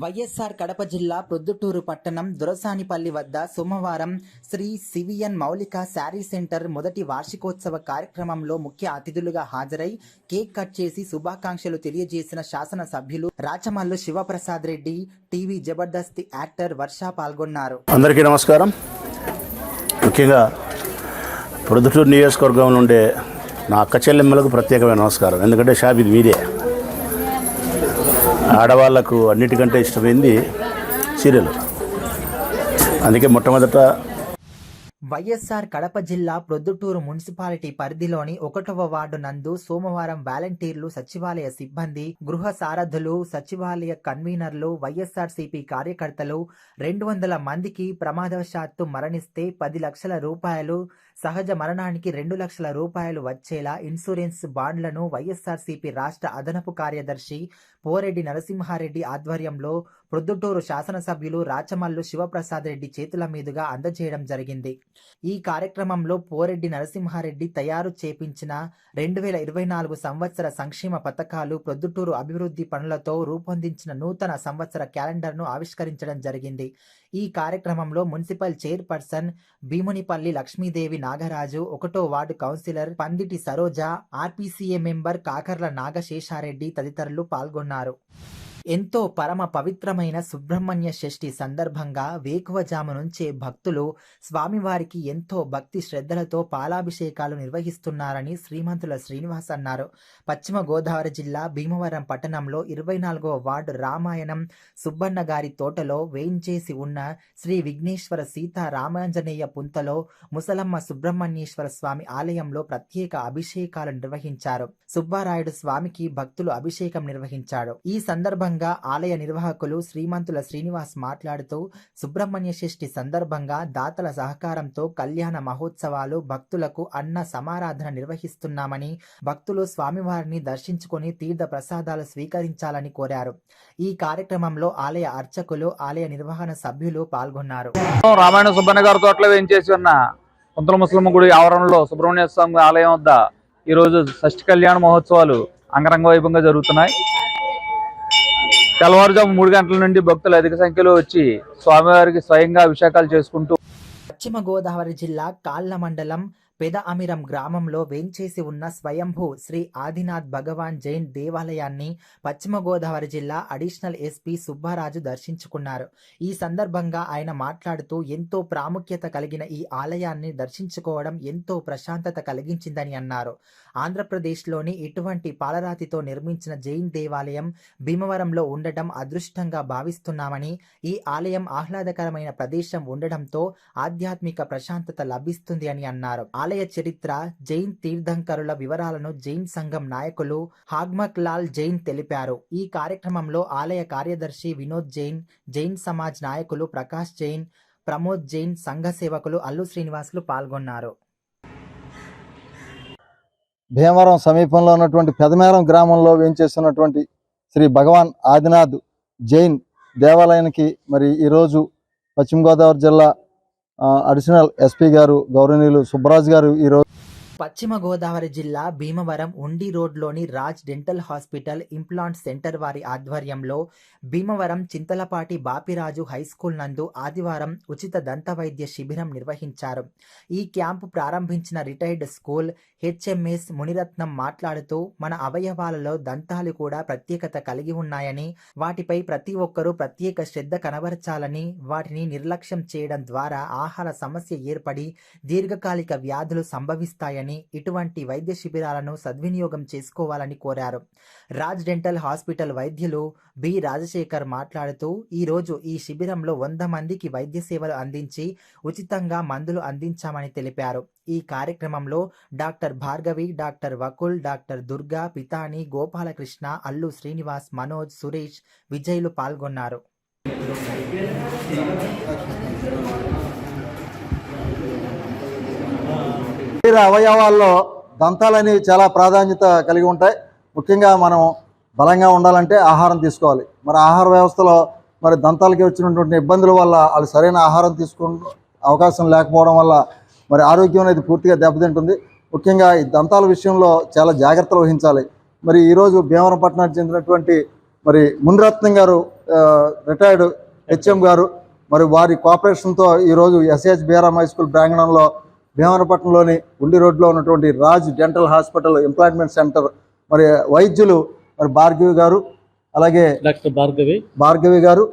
వైఎస్ఆర్ కడప జిల్లా ప్రొద్దుటూరు పట్టణం దొరసానిపల్లి వద్ద సోమవారం శ్రీ సివిఎన్ మౌలిక శారీ సెంటర్ మొదటి వార్షికోత్సవ కార్యక్రమంలో ముఖ్య అతిథులుగా హాజరై కేక్ కట్ చేసి శుభాకాంక్షలు తెలియజేసిన శాసనసభ్యులు రాచమల్లు శివప్రసాద్ రెడ్డి, టీవీ జబర్దస్త్ యాక్టర్ వర్ష పాల్గొన్నారు. అందరికీ నమస్కారం. ముఖ్యంగా ప్రొద్దుటూరు నియోజకవర్గంలో ఉండే నా అక్క చెల్లెమ్మలకు ప్రత్యేకమైన నమస్కారం. ఎందుకంటే షాప్ ఇది మీదే. ఆడవాళ్లకు అన్నిటికంటే ఇష్టమైంది సీరియల్. అందుకే మొట్టమొదట వైఎస్ఆర్ కడప జిల్లా ప్రొద్దుటూరు మున్సిపాలిటీ పరిధిలోని 1వ వార్డు నందు సోమవారం వాలంటీర్లు, సచివాలయ సిబ్బంది, గృహ సారథులు, సచివాలయ కన్వీనర్లు, వైఎస్ఆర్సీపీ కార్యకర్తలు 200 మందికి ప్రమాదవశాత్తు మరణిస్తే 10 లక్షల రూపాయలు, సహజ మరణానికి 2 లక్షల రూపాయలు వచ్చేలా ఇన్సూరెన్స్ బాండ్లను వైఎస్ఆర్సీపీ రాష్ట్ర అదనపు కార్యదర్శి పోరెడ్డి నరసింహారెడ్డి ఆధ్వర్యంలో ప్రొద్దుటూరు శాసనసభ్యులు రాచమల్లు శివప్రసాద్ రెడ్డి చేతుల మీదుగా అందజేయడం జరిగింది. ఈ కార్యక్రమంలో పోరెడ్డి నరసింహారెడ్డి తయారు చేపించిన 2024 సంవత్సర సంక్షేమ పథకాలు, ప్రొద్దుటూరు అభివృద్ధి పనులతో రూపొందించిన నూతన సంవత్సర క్యాలెండర్ను ఆవిష్కరించడం జరిగింది. ఈ కార్యక్రమంలో మున్సిపల్ చైర్పర్సన్ భీమునిపల్లి లక్ష్మీదేవి నాగరాజు, 1వ ward councillor Panditi Saroja, RPCA member Kakarla Nagaseshareddy తదితరులు పాల్గొన్నారు. ఎంతో పరమ పవిత్రమైన సుబ్రహ్మణ్య షష్ఠి సందర్భంగా వేకువజాము నుంచే భక్తులు స్వామివారికి ఎంతో భక్తి శ్రద్ధలతో పాలాభిషేకాలు నిర్వహిస్తున్నారని శ్రీమంతుల శ్రీనివాస్ అన్నారు. పశ్చిమ గోదావరి జిల్లా భీమవరం పట్టణంలో 24వ వార్డు రామాయణం సుబ్బన్న గారి తోటలో వేయించేసి ఉన్న శ్రీ విఘ్నేశ్వర సీతా రామాంజనేయ పుంతలో ముసలమ్మ సుబ్రహ్మణ్యేశ్వర స్వామి ఆలయంలో ప్రత్యేక అభిషేకాలు నిర్వహించారు. సుబ్బారాయుడు స్వామికి భక్తులు అభిషేకం నిర్వహించాడు. ఈ సందర్భంగా ఆలయ నిర్వాహకులు శ్రీమంతుల శ్రీనివాస్ మాట్లాడుతూ, సుబ్రహ్మణ్య షష్ఠి సందర్భంగా దాతల సహకారంతో కళ్యాణ మహోత్సవాలు, భక్తులకు అన్న సమారాధన నిర్వహిస్తున్నామని, భక్తులు స్వామివారిని దర్శించుకొని తీర్థ ప్రసాదాలు స్వీకరించాలని కోరారు. ఈ కార్యక్రమంలో ఆలయ అర్చకులు, ఆలయ నిర్వహణ సభ్యులు పాల్గొన్నారు. రామాయణ సుబ్బన్న గారి తోటలో వేయించేసి ఉన్న కుంతల ముసలమ్మ గుడి ఆవరణలో సుబ్రహ్మణ్య స్వామి ఆలయం వద్ద ఈరోజు షష్ఠి కళ్యాణ మహోత్సవాలు అంగరంగ వైభవంగా జరుగుతున్నాయి. తెల్లవారుజాము 3 గంటల నుండి భక్తులు అధిక సంఖ్యలో వచ్చి స్వామివారికి స్వయంగా అభిషేకాలు చేసుకుంటూ పశ్చిమ గోదావరి జిల్లా కాళ్ళ మండలం పెద అమిరం గ్రామంలో వేంచేసి ఉన్న స్వయంభూ శ్రీ ఆదినాథ్ భగవాన్ జైన్ దేవాలయాన్ని పశ్చిమ గోదావరి జిల్లా అడిషనల్ ఎస్పీ సుబ్బారాజు దర్శించుకున్నారు. ఈ సందర్భంగా ఆయన మాట్లాడుతూ, ఎంతో ప్రాముఖ్యత కలిగిన ఈ ఆలయాన్ని దర్శించుకోవడం ఎంతో ప్రశాంతత కలిగించిందని అన్నారు. ఆంధ్రప్రదేశ్లోని ఇటువంటి పాలరాతితో నిర్మించిన జైన్ దేవాలయం భీమవరంలో ఉండటం అదృష్టంగా భావిస్తున్నామని, ఈ ఆలయం ఆహ్లాదకరమైన ప్రదేశం ఉండడంతో ఆధ్యాత్మిక ప్రశాంతత లభిస్తుంది అని అన్నారు. ఆలయ చరిత్ర, జైన్ తీర్థంకరుల వివరాలను జైన్ సంఘం నాయకులు హాగ్మక్ లాల్ జైన్ తెలిపారు. ఈ కార్యక్రమంలో ఆలయ కార్యదర్శి వినోద్ జైన్, జైన్ సమాజ్ నాయకులు ప్రకాష్ జైన్, ప్రమోద్ జైన్, సంఘ సేవకులు అల్లు శ్రీనివాసులు పాల్గొన్నారు. భీమవరం సమీపంలో ఉన్నటువంటి పెదమేరం గ్రామంలో వేయించేస్తున్నటువంటి శ్రీ భగవాన్ ఆదినాథ్ జైన్ దేవాలయానికి మరి ఈరోజు పశ్చిమ గోదావరి జిల్లా అడిషనల్ ఎస్పీ గారు గౌరవనీయులు సుబ్బరాజు గారు ఈరోజు పశ్చిమ గోదావరి జిల్లా భీమవరం ఉండి రోడ్లోని Raj dental hospital implant centre వారి ఆధ్వర్యంలో భీమవరం చింతలపాటి బాపిరాజు హైస్కూల్ నందు ఆదివారం ఉచిత దంత వైద్య శిబిరం నిర్వహించారు. ఈ క్యాంపు ప్రారంభించిన రిటైర్డ్ స్కూల్ హెచ్ఎంఎస్ మునిరత్నం మాట్లాడుతూ, మన అవయవాలలో దంతాలు కూడా ప్రత్యేకత కలిగి ఉన్నాయని, వాటిపై ప్రతి ఒక్కరూ ప్రత్యేక శ్రద్ధ కనబరచాలని, వాటిని నిర్లక్ష్యం చేయడం ద్వారా ఆహార సమస్య ఏర్పడి దీర్ఘకాలిక వ్యాధులు సంభవిస్తాయని, ఇటువంటి వైద్య శిబిరాలను సద్వినియోగం చేసుకోవాలని కోరారు. రాజ్ డెంటల్ హాస్పిటల్ వైద్యులు బి రాజశేఖర్ మాట్లాడుతూ, ఈరోజు ఈ శిబిరంలో 100 మందికి వైద్య సేవలు అందించి ఉచితంగా మందులు అందించామని తెలిపారు. ఈ కార్యక్రమంలో doctor Bhargavi, doctor Vakul, doctor Durga, Pitani, Gopalakrishna, Allu Srinivas, Manoj, Suresh, విజయ్లు పాల్గొన్నారు. అవయవాల్లో దంతాలు అనేవి చాలా ప్రాధాన్యత కలిగి ఉంటాయి. ముఖ్యంగా మనం బలంగా ఉండాలంటే ఆహారం తీసుకోవాలి. మరి ఆహార వ్యవస్థలో మరి దంతాలకి వచ్చినటువంటి ఇబ్బందుల వల్ల వాళ్ళు సరైన ఆహారం తీసుకునే అవకాశం లేకపోవడం వల్ల మరి ఆరోగ్యం అనేది పూర్తిగా దెబ్బతింటుంది. ముఖ్యంగా ఈ దంతాల విషయంలో చాలా జాగ్రత్తలు వహించాలి. మరి ఈరోజు భీమవరం పట్టణానికి చెందినటువంటి మరి మునిరత్నం గారు రిటైర్డ్ హెచ్ఎం గారు మరి వారి కోఆపరేషన్తో ఈరోజు ఎస్హెచ్ బీఆర్ఎం హై స్కూల్ ప్రాంగణంలో భీమవరపట్నంలోని ఉండి రోడ్లో ఉన్నటువంటి Raj dental hospital employment centre మరి వైద్యులు మరి భార్గవి గారు అలాగే డాక్టర్ భార్గవి గారు